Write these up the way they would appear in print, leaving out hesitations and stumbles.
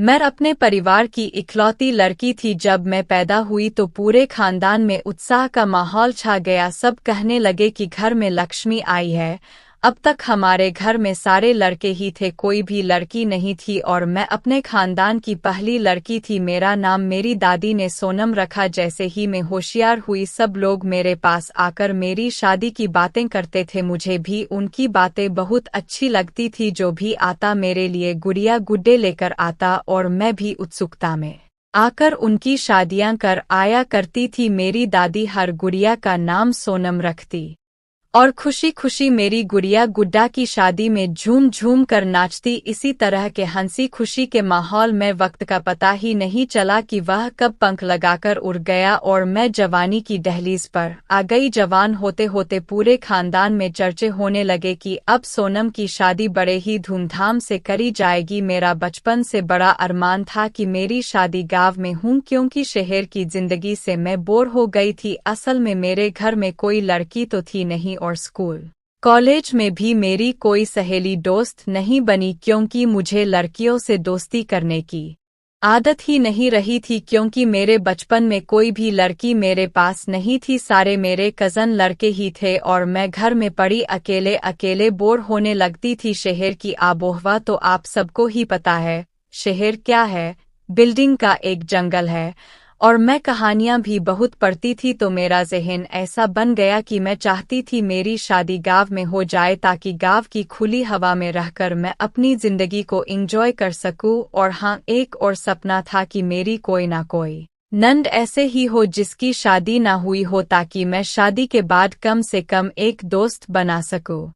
मैं अपने परिवार की इकलौती लड़की थी। जब मैं पैदा हुई तो पूरे खानदान में उत्साह का माहौल छा गया। सब कहने लगे कि घर में लक्ष्मी आई है। अब तक हमारे घर में सारे लड़के ही थे, कोई भी लड़की नहीं थी और मैं अपने खानदान की पहली लड़की थी। मेरा नाम मेरी दादी ने सोनम रखा। जैसे ही मैं होशियार हुई सब लोग मेरे पास आकर मेरी शादी की बातें करते थे। मुझे भी उनकी बातें बहुत अच्छी लगती थी। जो भी आता मेरे लिए गुड़िया गुड्डे लेकर आता और मैं भी उत्सुकता में आकर उनकी शादियां कर आया करती थी। मेरी दादी हर गुड़िया का नाम सोनम रखती और खुशी खुशी मेरी गुड़िया गुड्डा की शादी में झूम झूम कर नाचती। इसी तरह के हंसी खुशी के माहौल में वक्त का पता ही नहीं चला कि वह कब पंख लगाकर उड़ गया और मैं जवानी की दहलीज पर आ गई। जवान होते होते पूरे खानदान में चर्चे होने लगे कि अब सोनम की शादी बड़े ही धूमधाम से करी जाएगी। मेरा बचपन से बड़ा अरमान था कि मेरी शादी गांव में हूँ, क्योंकि शहर की जिंदगी से मैं बोर हो गई थी। असल में मेरे घर में कोई लड़की तो थी नहीं और स्कूल कॉलेज में भी मेरी कोई सहेली दोस्त नहीं बनी, क्योंकि मुझे लड़कियों से दोस्ती करने की आदत ही नहीं रही थी। क्योंकि मेरे बचपन में कोई भी लड़की मेरे पास नहीं थी, सारे मेरे कज़न लड़के ही थे और मैं घर में पड़ी अकेले अकेले बोर होने लगती थी। शहर की आबोहवा तो आप सबको ही पता है। शहर क्या है, बिल्डिंग का एक जंगल है। और मैं कहानियां भी बहुत पढ़ती थी, तो मेरा ज़हन ऐसा बन गया कि मैं चाहती थी मेरी शादी गांव में हो जाए, ताकि गांव की खुली हवा में रहकर मैं अपनी जिंदगी को एंजॉय कर सकूं। और हाँ, एक और सपना था कि मेरी कोई ना कोई नंद ऐसे ही हो जिसकी शादी ना हुई हो, ताकि मैं शादी के बाद कम से कम एक दोस्त बना सकूं।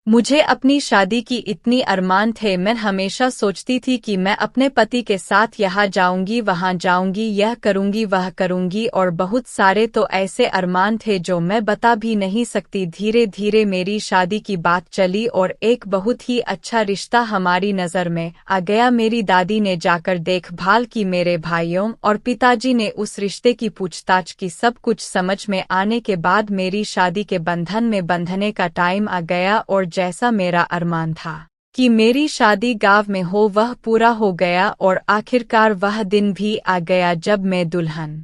मुझे अपनी शादी की इतनी अरमान थे। मैं हमेशा सोचती थी कि मैं अपने पति के साथ यहाँ जाऊंगी, वहाँ जाऊंगी, यह करूंगी, वह करूंगी, और बहुत सारे तो ऐसे अरमान थे जो मैं बता भी नहीं सकती। धीरे धीरे मेरी शादी की बात चली और एक बहुत ही अच्छा रिश्ता हमारी नज़र में आ गया। मेरी दादी ने जाकर देखभाल की मेरे भाइयों और पिताजी ने उस रिश्ते की पूछताछ की। सब कुछ समझ में आने के बाद मेरी शादी के बंधन में बंधने का टाइम आ गया और जैसा मेरा अरमान था कि मेरी शादी गांव में हो, वह पूरा हो गया और आखिरकार वह दिन भी आ गया जब मैं दुल्हन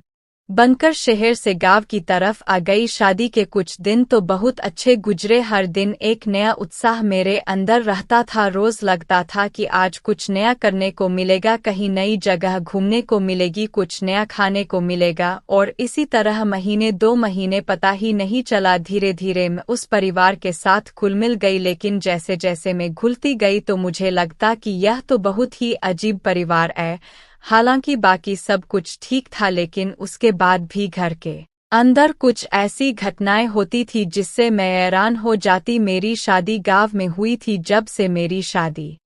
बनकर शहर से गांव की तरफ आ गई। शादी के कुछ दिन तो बहुत अच्छे गुजरे। हर दिन एक नया उत्साह मेरे अंदर रहता था। रोज लगता था कि आज कुछ नया करने को मिलेगा, कहीं नई जगह घूमने को मिलेगी, कुछ नया खाने को मिलेगा। और इसी तरह महीने 2 महीने पता ही नहीं चला। धीरे धीरे मैं उस परिवार के साथ घुल मिल गई, लेकिन जैसे जैसे मैं घुलती गई तो मुझे लगता कि यह तो बहुत ही अजीब परिवार है। हालांकि बाकी सब कुछ ठीक था, लेकिन उसके बाद भी घर के अंदर कुछ ऐसी घटनाएं होती थी जिससे मैं हैरान हो जाती। मेरी शादी गांव में हुई थी। जब से मेरी शादी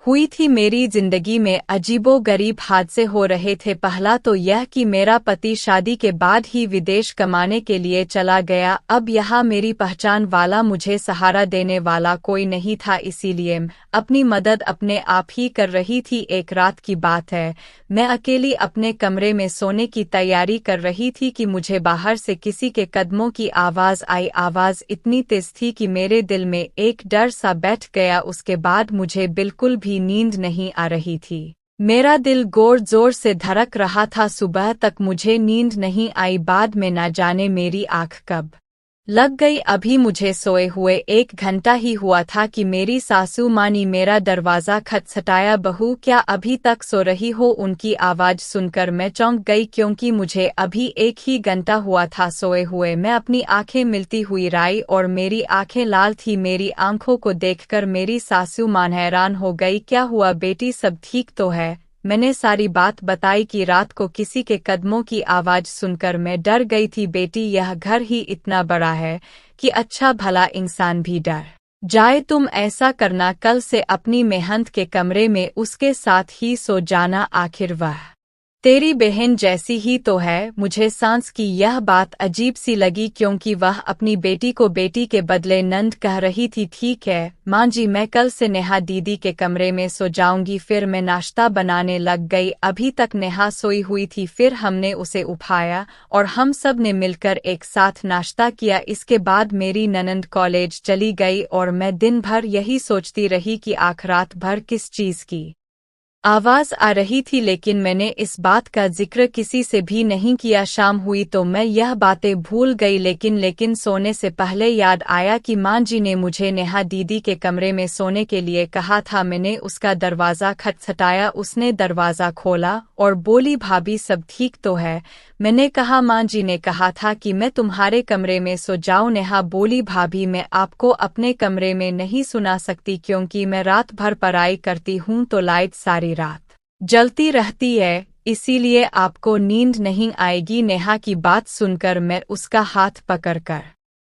हुई थी मेरी जिंदगी में अजीबोगरीब हादसे हो रहे थे। पहला तो यह कि मेरा पति शादी के बाद ही विदेश कमाने के लिए चला गया। अब यहाँ मेरी पहचान वाला, मुझे सहारा देने वाला कोई नहीं था, इसीलिए अपनी मदद अपने आप ही कर रही थी। एक रात की बात है, मैं अकेली अपने कमरे में सोने की तैयारी कर रही थी कि मुझे बाहर से किसी के कदमों की आवाज़ आई। आवाज़ इतनी तेज थी कि मेरे दिल में एक डर सा बैठ गया। उसके बाद मुझे बिल्कुल भी नींद नहीं आ रही थी। मेरा दिल जोर जोर से धड़क रहा था। सुबह तक मुझे नींद नहीं आई। बाद में ना जाने मेरी आँख कब लग गई। अभी मुझे सोए हुए 1 घंटा ही हुआ था कि मेरी सासू माँ ने मेरा दरवाज़ा खटखटाया। बहू, क्या अभी तक सो रही हो? उनकी आवाज़ सुनकर मैं चौंक गई, क्योंकि मुझे अभी 1 ही घंटा हुआ था सोए हुए। मैं अपनी आंखें मिलती हुई राई और मेरी आंखें लाल थी। मेरी आंखों को देखकर मेरी सासू माँ हैरान हो गई। क्या हुआ बेटी, सब ठीक तो है? मैंने सारी बात बताई कि रात को किसी के कदमों की आवाज़ सुनकर मैं डर गई थी। बेटी, यह घर ही इतना बड़ा है कि अच्छा भला इंसान भी डर जाए। तुम ऐसा करना, कल से अपनी मेहंत के कमरे में उसके साथ ही सो जाना। आखिर वह तेरी बहन जैसी ही तो है। मुझे सांस की यह बात अजीब सी लगी, क्योंकि वह अपनी बेटी को बेटी के बदले नंद कह रही थी। ठीक है माँ जी, मैं कल से नेहा दीदी के कमरे में सो जाऊंगी। फिर मैं नाश्ता बनाने लग गई। अभी तक नेहा सोई हुई थी। फिर हमने उसे उठाया और हम सब ने मिलकर एक साथ नाश्ता किया। इसके बाद मेरी ननंद कॉलेज चली गई और मैं दिन भर यही सोचती रही कि आखिर रात भर किस चीज़ की आवाज आ रही थी, लेकिन मैंने इस बात का जिक्र किसी से भी नहीं किया। शाम हुई तो मैं यह बातें भूल गई, लेकिन सोने से पहले याद आया कि माँ जी ने मुझे नेहा दीदी के कमरे में सोने के लिए कहा था। मैंने उसका दरवाज़ा खटखटाया। उसने दरवाज़ा खोला और बोली, भाभी सब ठीक तो है? मैंने कहा, माँ जी ने कहा था कि मैं तुम्हारे कमरे में सो जाऊं। नेहा बोली, भाभी मैं आपको अपने कमरे में नहीं सुना सकती, क्योंकि मैं रात भर पढ़ाई करती हूँ तो लाइट सारी रात जलती रहती है, इसीलिए आपको नींद नहीं आएगी। नेहा की बात सुनकर मैं उसका हाथ पकड़कर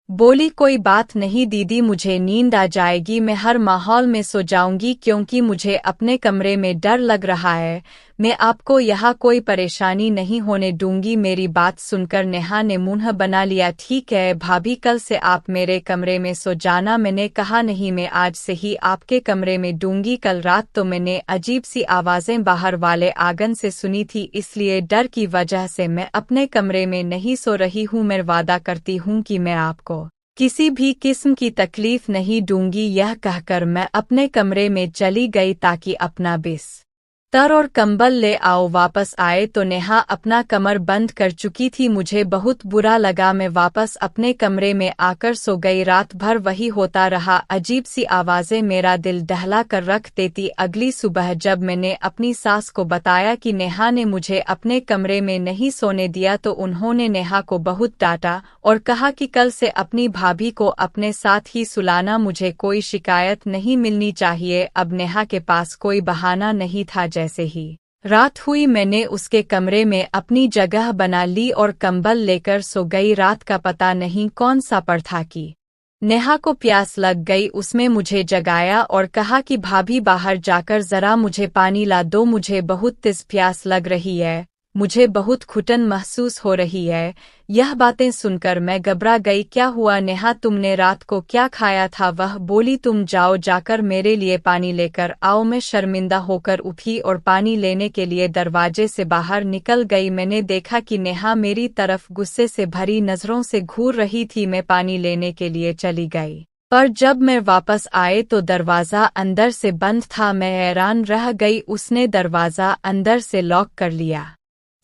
बोली, कोई बात नहीं दीदी, मुझे नींद आ जाएगी। मैं हर माहौल में सो जाऊंगी, क्योंकि मुझे अपने कमरे में डर लग रहा है। मैं आपको यहाँ कोई परेशानी नहीं होने दूंगी। मेरी बात सुनकर नेहा ने मुंह बना लिया। ठीक है भाभी, कल से आप मेरे कमरे में सो जाना। मैंने कहा, नहीं, मैं आज से ही आपके कमरे में दूंगी। कल रात तो मैंने अजीब सी आवाज़ें बाहर वाले आंगन से सुनी थी, इसलिए डर की वजह से मैं अपने कमरे में नहीं सो रही हूँ। मैं वादा करती हूँ कि मैं आपको किसी भी किस्म की तकलीफ नहीं दूंगी। यह कहकर मैं अपने कमरे में चली गई ताकि अपना बिस्तर और कंबल ले आओ। वापस आए तो नेहा अपना कमर बंद कर चुकी थी। मुझे बहुत बुरा लगा। मैं वापस अपने कमरे में आकर सो गई। रात भर वही होता रहा। अजीब सी आवाज़ें मेरा दिल दहला कर रख देती। अगली सुबह जब मैंने अपनी सास को बताया कि नेहा ने मुझे अपने कमरे में नहीं सोने दिया, तो उन्होंने नेहा को बहुत डांटा और कहा कि कल से अपनी भाभी को अपने साथ ही सुलाना। मुझे कोई शिकायत नहीं मिलनी चाहिए। अब नेहा के पास कोई बहाना नहीं था। जैसे ही रात हुई, मैंने उसके कमरे में अपनी जगह बना ली और कंबल लेकर सो गई। रात का पता नहीं कौन सा पड़ था कि नेहा को प्यास लग गई। उसमें मुझे जगाया और कहा कि भाभी बाहर जाकर जरा मुझे पानी ला दो, मुझे बहुत तेज प्यास लग रही है, मुझे बहुत घुटन महसूस हो रही है। यह बातें सुनकर मैं घबरा गई। क्या हुआ नेहा, तुमने रात को क्या खाया था? वह बोली, तुम जाओ, जाकर मेरे लिए पानी लेकर आओ। मैं शर्मिंदा होकर उठी और पानी लेने के लिए दरवाजे से बाहर निकल गई। मैंने देखा कि नेहा मेरी तरफ गुस्से से भरी नज़रों से घूर रही थी। मैं पानी लेने के लिए चली गई, पर जब मैं वापस आए तो दरवाज़ा अंदर से बंद था। मैं हैरान रह गई। उसने दरवाज़ा अंदर से लॉक कर लिया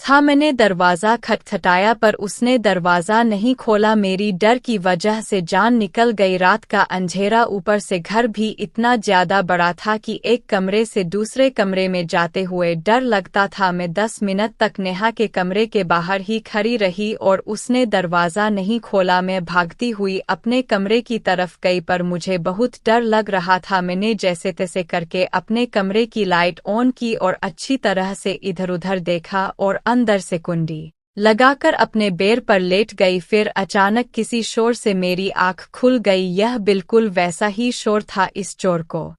था। मैंने दरवाज़ा खटखटाया पर उसने दरवाज़ा नहीं खोला। मेरी डर की वजह से जान निकल गई। रात का अंधेरा, ऊपर से घर भी इतना ज़्यादा बड़ा था कि एक कमरे से दूसरे कमरे में जाते हुए डर लगता था। मैं 10 मिनट तक नेहा के कमरे के बाहर ही खड़ी रही और उसने दरवाज़ा नहीं खोला। मैं भागती हुई अपने कमरे की तरफ गई, पर मुझे बहुत डर लग रहा था। मैंने जैसे तैसे करके अपने कमरे की लाइट ऑन की और अच्छी तरह से इधर-उधर देखा और अंदर से कुंडी लगाकर अपने बेड पर लेट गई। फिर अचानक किसी शोर से मेरी आंख खुल गई। यह बिल्कुल वैसा ही शोर था। इस शोर को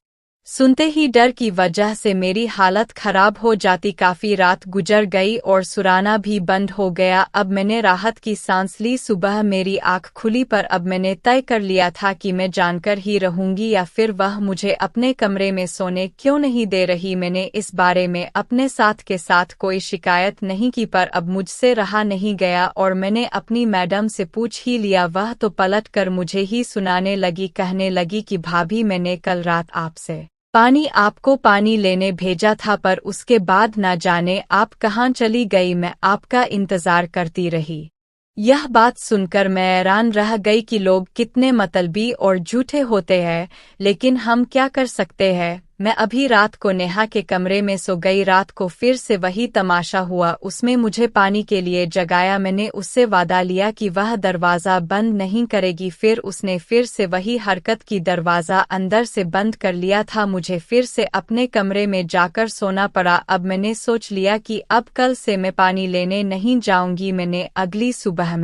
सुनते ही डर की वजह से मेरी हालत खराब हो जाती। काफी रात गुजर गई और सुराना भी बंद हो गया। अब मैंने राहत की सांस ली। सुबह मेरी आंख खुली, पर अब मैंने तय कर लिया था कि मैं जानकर ही रहूंगी, या फिर वह मुझे अपने कमरे में सोने क्यों नहीं दे रही। मैंने इस बारे में अपने साथ के साथ कोई शिकायत नहीं की, पर अब मुझसे रहा नहीं गया और मैंने अपनी मैडम से पूछ ही लिया। वह तो पलट कर मुझे ही सुनाने लगी, कहने लगी कि भाभी, मैंने कल रात आपसे आपको पानी लेने भेजा था, पर उसके बाद न जाने आप कहाँ चली गई। मैं आपका इंतजार करती रही। यह बात सुनकर मैं हैरान रह गई कि लोग कितने मतलबी और झूठे होते हैं, लेकिन हम क्या कर सकते हैं। मैं अभी रात को नेहा के कमरे में सो गई। रात को फिर से वही तमाशा हुआ। उसमें मुझे पानी के लिए जगाया। मैंने उससे वादा लिया कि वह दरवाज़ा बंद नहीं करेगी। फिर उसने फिर से वही हरकत की, दरवाज़ा अंदर से बंद कर लिया था। मुझे फिर से अपने कमरे में जाकर सोना पड़ा। अब मैंने सोच लिया कि अब कल से मैं पानी लेने नहीं जाऊंगी। मैंने अगली सुबह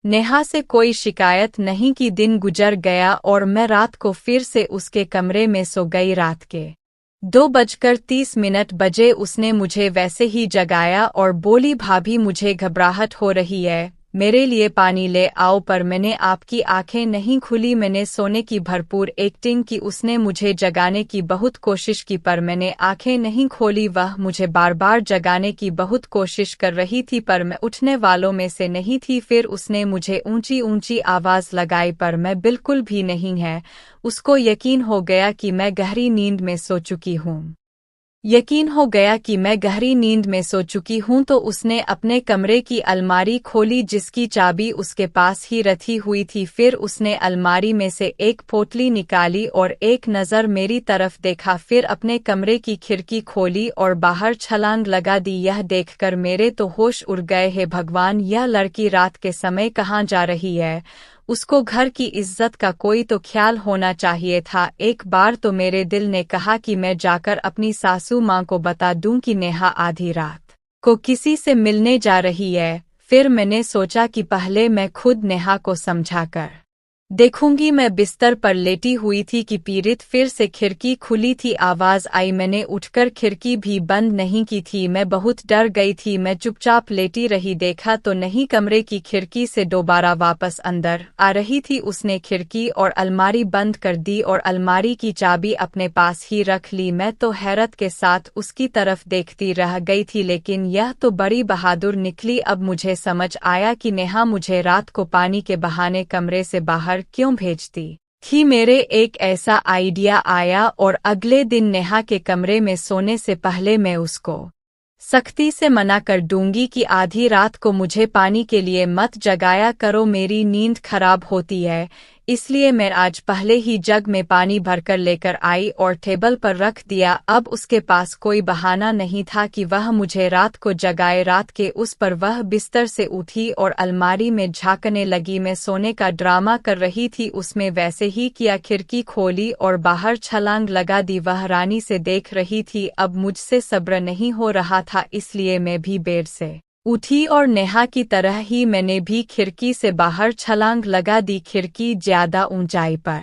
नेहा से कोई शिकायत नहीं की। दिन गुजर गया और मैं रात को फिर से उसके कमरे में सो गई। रात के 2:30 बजे उसने मुझे वैसे ही जगाया और बोली, भाभी मुझे घबराहट हो रही है, मेरे लिए पानी ले आओ। पर मैंने आपकी आंखें नहीं खुली। मैंने सोने की भरपूर एक्टिंग की। उसने मुझे जगाने की बहुत कोशिश की, पर मैंने आंखें नहीं खोली। वह मुझे बार बार जगाने की बहुत कोशिश कर रही थी, पर मैं उठने वालों में से नहीं थी। फिर उसने मुझे ऊंची ऊंची आवाज़ लगाई, पर मैं बिल्कुल भी नहीं है। उसको यकीन हो गया कि मैं गहरी नींद में सो चुकी हूँ। यकीन हो गया कि मैं गहरी नींद में सो चुकी हूं तो उसने अपने कमरे की अलमारी खोली जिसकी चाबी उसके पास ही रखी हुई थी। फिर उसने अलमारी में से एक पोटली निकाली और एक नज़र मेरी तरफ देखा, फिर अपने कमरे की खिड़की खोली और बाहर छलांग लगा दी। यह देखकर मेरे तो होश उड़ गए। हे भगवान, यह लड़की रात के समय कहाँ जा रही है? उसको घर की इज्जत का कोई तो ख्याल होना चाहिए था। एक बार तो मेरे दिल ने कहा कि मैं जाकर अपनी सासू माँ को बता दूं कि नेहा आधी रात को किसी से मिलने जा रही है। फिर मैंने सोचा कि पहले मैं खुद नेहा को समझाकर देखूंगी। मैं बिस्तर पर लेटी हुई थी कि पीड़ित फिर से खिड़की खुली थी, आवाज आई। मैंने उठकर खिड़की भी बंद नहीं की थी। मैं बहुत डर गई थी। मैं चुपचाप लेटी रही। देखा तो नहीं, कमरे की खिड़की से दोबारा वापस अंदर आ रही थी। उसने खिड़की और अलमारी बंद कर दी और अलमारी की चाबी अपने पास ही रख ली। मैं तो हैरत के साथ उसकी तरफ देखती रह गई थी, लेकिन यह तो बड़ी बहादुर निकली। अब मुझे समझ आया कि नेहा मुझे रात को पानी के बहाने कमरे से बाहर क्यों भेजती थी। मेरे एक ऐसा आइडिया आया और अगले दिन नेहा के कमरे में सोने से पहले मैं उसको सख्ती से मना कर दूंगी कि आधी रात को मुझे पानी के लिए मत जगाया करो, मेरी नींद खराब होती है। इसलिए मैं आज पहले ही जग में पानी भरकर लेकर आई और टेबल पर रख दिया। अब उसके पास कोई बहाना नहीं था कि वह मुझे रात को जगाए। रात के उस पर वह बिस्तर से उठी और अलमारी में झांकने लगी। मैं सोने का ड्रामा कर रही थी, उसमें वैसे ही किया। खिड़की खोली और बाहर छलांग लगा दी। वह रानी से देख रही थी। अब मुझसे सब्र नहीं हो रहा था, इसलिए मैं भी बेड से उठी और नेहा की तरह ही मैंने भी खिड़की से बाहर छलांग लगा दी। खिड़की ज्यादा ऊंचाई पर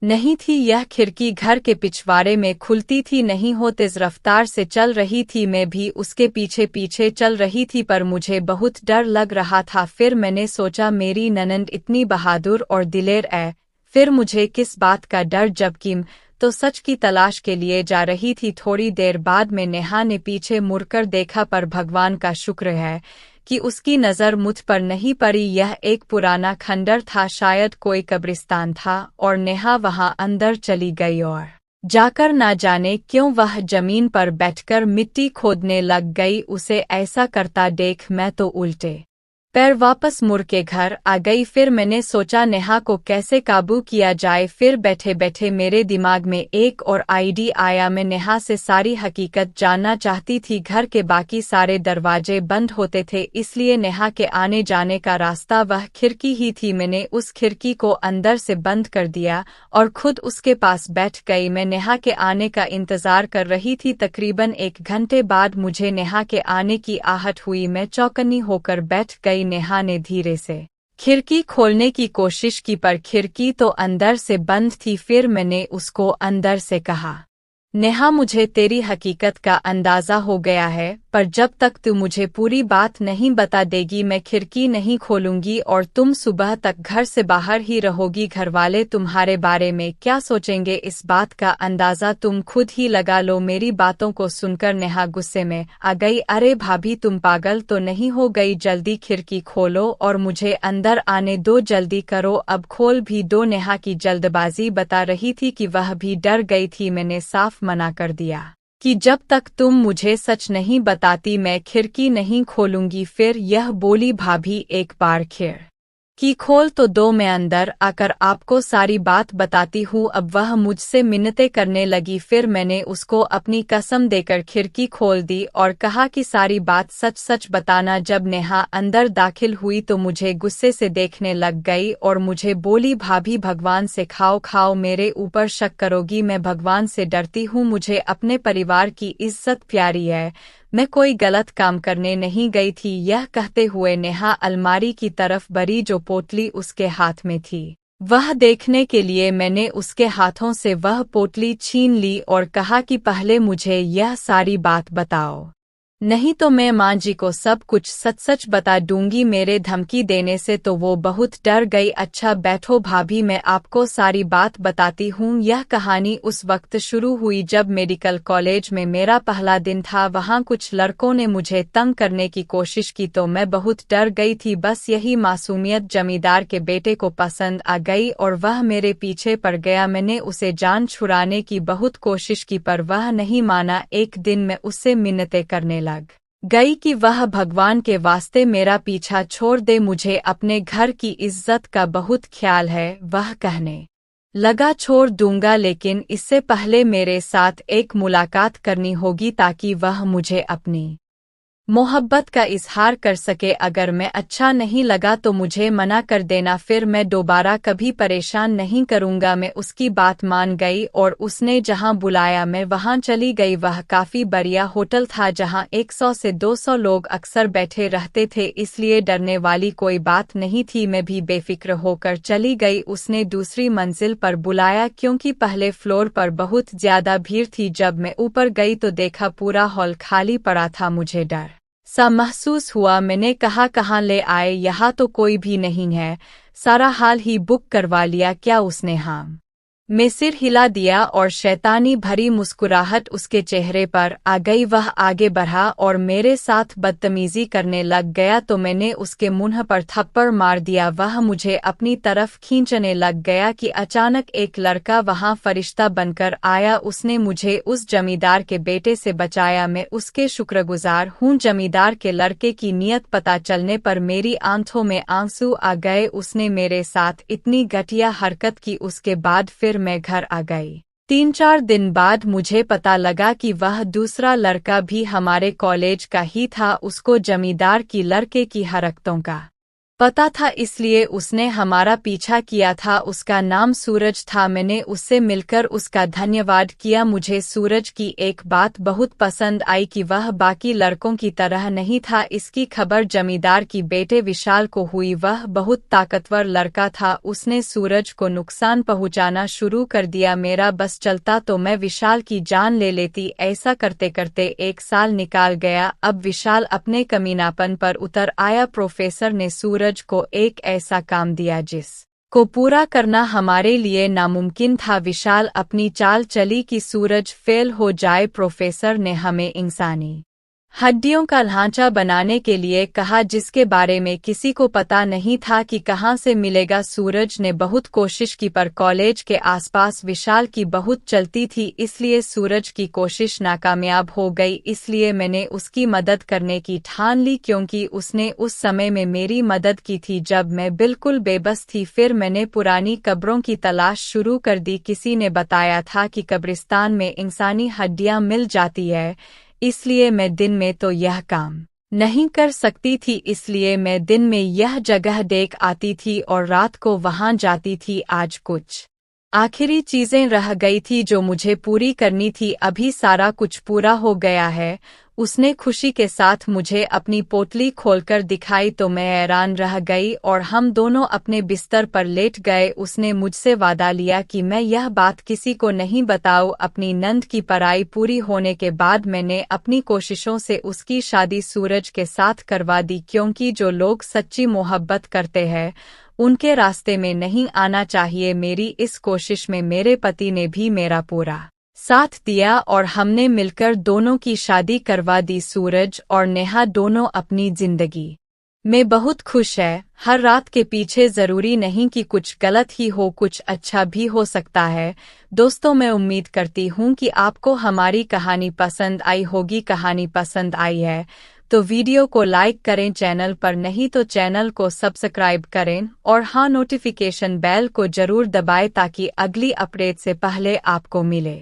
नहीं थी। यह खिड़की घर के पिछवाड़े में खुलती थी। नहीं हो तेज रफ्तार से चल रही थी। मैं भी उसके पीछे पीछे चल रही थी, पर मुझे बहुत डर लग रहा था। फिर मैंने सोचा, मेरी ननंद इतनी बहादुर और दिलेर है, फिर मुझे किस बात का डर, जबकि तो सच की तलाश के लिए जा रही थी। थोड़ी देर बाद में नेहा ने पीछे मुड़कर देखा, पर भगवान का शुक्र है कि उसकी नज़र मुझ पर नहीं पड़ी। यह एक पुराना खंडर था, शायद कोई कब्रिस्तान था, और नेहा वहां अंदर चली गई और जाकर ना जाने क्यों वह जमीन पर बैठकर मिट्टी खोदने लग गई। उसे ऐसा करता देख मैं तो उल्टे पैर वापस मुड़ के घर आ गई। फिर मैंने सोचा नेहा को कैसे काबू किया जाए। फिर बैठे बैठे मेरे दिमाग में एक और आइडिया आया। मैं नेहा से सारी हकीकत जानना चाहती थी। घर के बाकी सारे दरवाजे बंद होते थे, इसलिए नेहा के आने जाने का रास्ता वह खिड़की ही थी। मैंने उस खिड़की को अंदर से बंद कर दिया और खुद उसके पास बैठ गई। मैं नेहा के आने का इंतजार कर रही थी। तकरीबन 1 घंटे बाद मुझे नेहा के आने की आहट हुई। मैं चौकन्नी होकर बैठ गई। नेहा ने धीरे से खिड़की खोलने की कोशिश की, पर खिड़की तो अंदर से बंद थी। फिर मैंने उसको अंदर से कहा, नेहा, मुझे तेरी हकीकत का अंदाजा हो गया है, पर जब तक तू मुझे पूरी बात नहीं बता देगी मैं खिड़की नहीं खोलूंगी और तुम सुबह तक घर से बाहर ही रहोगी। घरवाले तुम्हारे बारे में क्या सोचेंगे, इस बात का अंदाजा तुम खुद ही लगा लो। मेरी बातों को सुनकर नेहा गुस्से में आ गई। अरे भाभी, तुम पागल तो नहीं हो गई? जल्दी खिड़की खोलो और मुझे अंदर आने दो, जल्दी करो, अब खोल भी दो। नेहा की जल्दबाजी बता रही थी कि वह भी डर गई थी। मैंने साफ मना कर दिया कि जब तक तुम मुझे सच नहीं बताती मैं खिड़की नहीं खोलूंगी। फिर यह बोली, भाभी एक बार खिड़की खोल तो दो, मैं अंदर आकर आपको सारी बात बताती हूँ। अब वह मुझसे मिन्नतें करने लगी। फिर मैंने उसको अपनी कसम देकर खिड़की खोल दी और कहा कि सारी बात सच सच बताना। जब नेहा अंदर दाखिल हुई तो मुझे गुस्से से देखने लग गई और मुझे बोली, भाभी भगवान से खाओ खाओ, मेरे ऊपर शक करोगी? मैं भगवान से डरती हूँ, मुझे अपने परिवार की इज्जत प्यारी है, मैं कोई गलत काम करने नहीं गई थी। यह कहते हुए नेहा अलमारी की तरफ बढ़ी जो पोटली उसके हाथ में थी। वह देखने के लिए मैंने उसके हाथों से वह पोटली छीन ली और कहा कि पहले मुझे यह सारी बात बताओ। नहीं तो मैं माँ जी को सब कुछ सच सच बता दूंगी। मेरे धमकी देने से तो वो बहुत डर गई। अच्छा बैठो भाभी, मैं आपको सारी बात बताती हूँ। यह कहानी उस वक्त शुरू हुई जब मेडिकल कॉलेज में मेरा पहला दिन था। वहाँ कुछ लड़कों ने मुझे तंग करने की कोशिश की तो मैं बहुत डर गई थी। बस यही मासूमियत जमींदार के बेटे को पसंद आ गई और वह मेरे पीछे पड़ गया। मैंने उसे जान छुड़ाने की बहुत कोशिश की पर वह नहीं माना। एक दिन मैं उससे मिन्नतें करने लग गई कि वह भगवान के वास्ते मेरा पीछा छोड़ दे, मुझे अपने घर की इज्जत का बहुत ख्याल है। वह कहने लगा छोड़ दूंगा, लेकिन इससे पहले मेरे साथ एक मुलाकात करनी होगी ताकि वह मुझे अपनी मोहब्बत का इजहार कर सके। अगर मैं अच्छा नहीं लगा तो मुझे मना कर देना, फिर मैं दोबारा कभी परेशान नहीं करूंगा। मैं उसकी बात मान गई और उसने जहां बुलाया मैं वहां चली गई। वह काफी बढ़िया होटल था जहां 100 से 200 लोग अक्सर बैठे रहते थे, इसलिए डरने वाली कोई बात नहीं थी। मैं भी बेफिक्र होकर चली गई। उसने दूसरी मंजिल पर बुलाया क्योंकि पहले फ्लोर पर बहुत ज्यादा भीड़ थी। जब मैं ऊपर गई तो देखा पूरा हॉल खाली पड़ा था। मुझे डर सा महसूस हुआ। मैंने कहा कहाँ ले आए, यहाँ तो कोई भी नहीं है, सारा हाल ही बुक करवा लिया क्या? उसने हाँ में सिर हिला दिया और शैतानी भरी मुस्कुराहट उसके चेहरे पर आ गई। वह आगे बढ़ा और मेरे साथ बदतमीजी करने लग गया तो मैंने उसके मुंह पर थप्पड़ मार दिया। वह मुझे अपनी तरफ खींचने लग गया कि अचानक एक लड़का वहां फरिश्ता बनकर आया। उसने मुझे उस जमींदार के बेटे से बचाया। मैं उसके शुक्रगुजार हूँ। जमींदार के लड़के की नीयत पता चलने पर मेरी आंखों में आंसू आ गए। उसने मेरे साथ इतनी घटिया हरकत की, उसके बाद फिर मैं घर आ गई। 3-4 दिन बाद मुझे पता लगा कि वह दूसरा लड़का भी हमारे कॉलेज का ही था। उसको जमींदार की लड़के की हरकतों का पता था, इसलिए उसने हमारा पीछा किया था। उसका नाम सूरज था। मैंने उससे मिलकर उसका धन्यवाद किया। मुझे सूरज की एक बात बहुत पसंद आई कि वह बाकी लड़कों की तरह नहीं था। इसकी खबर जमींदार की बेटे विशाल को हुई। वह बहुत ताकतवर लड़का था। उसने सूरज को नुकसान पहुंचाना शुरू कर दिया। मेरा बस चलता तो मैं विशाल की जान ले लेती। ऐसा करते करते 1 साल निकाल गया। अब विशाल अपने कमीनापन पर उतर आया। प्रोफेसर ने सूरज को एक ऐसा काम दिया जिस को पूरा करना हमारे लिए नामुमकिन था। विशाल अपनी चाल चली कि सूरज फेल हो जाए। प्रोफेसर ने हमें इंसानी हड्डियों का ढांचा बनाने के लिए कहा, जिसके बारे में किसी को पता नहीं था कि कहाँ से मिलेगा। सूरज ने बहुत कोशिश की पर कॉलेज के आसपास विशाल की बहुत चलती थी, इसलिए सूरज की कोशिश नाकामयाब हो गई। इसलिए मैंने उसकी मदद करने की ठान ली क्योंकि उसने उस समय में मेरी मदद की थी जब मैं बिल्कुल बेबस थी। फिर मैंने पुरानी कब्रों की तलाश शुरू कर दी। किसी ने बताया था कि कब्रिस्तान में इंसानी हड्डियां मिल जाती है, इसलिए मैं दिन में तो यह काम नहीं कर सकती थी, इसलिए मैं दिन में यह जगह देख आती थी और रात को वहां जाती थी। आज कुछ आखिरी चीजें रह गई थी जो मुझे पूरी करनी थी। अभी सारा कुछ पूरा हो गया है। उसने खुशी के साथ मुझे अपनी पोटली खोलकर दिखाई तो मैं हैरान रह गई और हम दोनों अपने बिस्तर पर लेट गए। उसने मुझसे वादा लिया कि मैं यह बात किसी को नहीं बताऊं। अपनी नंद की पढ़ाई पूरी होने के बाद मैंने अपनी कोशिशों से उसकी शादी सूरज के साथ करवा दी, क्योंकि जो लोग सच्ची मोहब्बत करते हैं उनके रास्ते में नहीं आना चाहिए। मेरी इस कोशिश में मेरे पति ने भी मेरा पूरा साथ दिया और हमने मिलकर दोनों की शादी करवा दी। सूरज और नेहा दोनों अपनी जिंदगी में बहुत खुश है। हर रात के पीछे जरूरी नहीं कि कुछ गलत ही हो, कुछ अच्छा भी हो सकता है। दोस्तों, मैं उम्मीद करती हूँ कि आपको हमारी कहानी पसंद आई होगी। कहानी पसंद आई है तो वीडियो को लाइक करें, चैनल पर नहीं तो चैनल को सब्सक्राइब करें और हाँ, नोटिफिकेशन बेल को जरूर दबाएं ताकि अगली अपडेट से पहले आपको मिले।